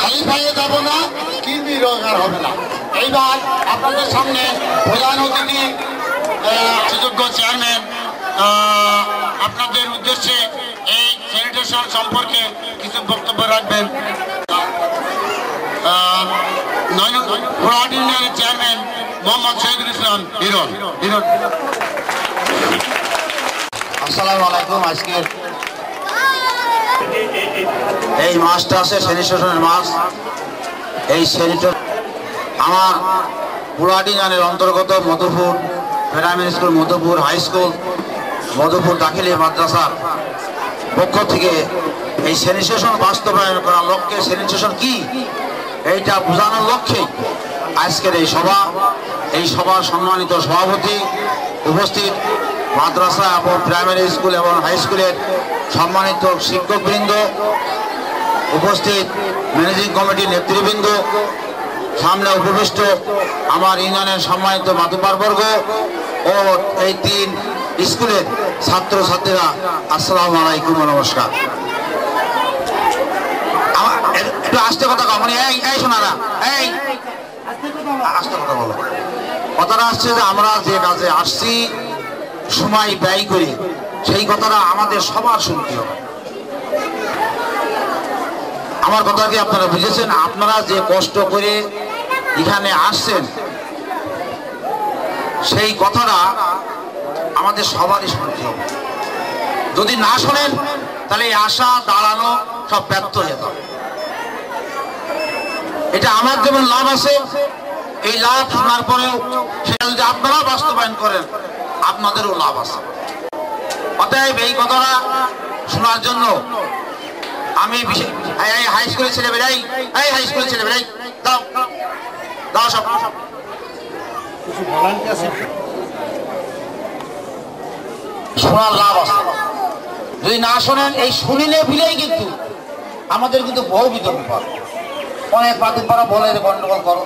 খালি পাইয়ে যাব না, কিন্তু রোজগার হবে না। এইবার আপনাদের সামনে প্রধান অতিথি সুযোগ্য চেয়ারম্যান আপনাদের উদ্দেশ্যে এই স্যানিটেশন সম্পর্কে কিছু বক্তব্য রাখবেন। পুরাহাট ইউনিয়নের চেয়ারম্যান মোহাম্মদ শহীদুল ইসলাম হিরণ। আসসালামু আলাইকুম। আজকের এই মাসটা আছে স্যানিটেশনের মাস। এই স্যানিটেশন আমার পুরাহাট ইউনিয়নের অন্তর্গত Madhupur primary school, Madhupur high school, Madhupur দাখিলি মাদ্রাসার পক্ষ থেকে এই স্যানিটেশন বাস্তবায়ন করার লক্ষ্যে, স্যানিটেশন কি এইটা বোঝানোর লক্ষ্যে আজকের এই সভা। এই সভার সম্মানিত সভাপতি উপস্থিত, মাদ্রাসা এবং প্রাইমারি স্কুল এবং হাই স্কুলের সম্মানিত শিক্ষকবৃন্দ উপস্থিত, ম্যানেজিং কমিটির নেতৃবৃন্দ, সামনে উপবিষ্ট আমার ইউনিয়নের সম্মানিত মাতুব্বরবর্গ ও এই 3 স্কুলের ছাত্রছাত্রীরা, আসসালামু আলাইকুম, নমস্কার। একটু আস্তে কথা কম, এই শোনারা, এই আস্তে কথা বলো। কথাটা আসছে যে আমরা যে কাজে আসছি সময় ব্যয় করে, সেই কথাটা আমাদের সবার শুনতে হবে। আমার কথা কি আপনারা বুঝেছেন? আপনারা যে কষ্ট করে এখানে আসছেন সেই কথাটা আমাদের সবারই শুনতে হবে। যদি না শোনেন তাহলে এই আশা দাঁড়ানো সব ব্যর্থ হয়ে যাবে। এটা আমার যেমন লাভ আছে, এই লাভ শোনার পরেও সেটা যদি আপনারা বাস্তবায়ন করেন আপনাদেরও লাভ আছে। অতএব এই কথাটা শোনার জন্য আমি হাই স্কুলের ছেলেমেয়েরাই, এই হাই স্কুলের ছেলেমেয়েরাই দাও দাও সব শোনার লাভ আছে। যদি না শোনেন, এই শুনিলে ভিলেই কিন্তু আমাদের কিন্তু বহু বিতর্ক, অনেক বাতিল পাড়া বলে গন্ডগোল করো,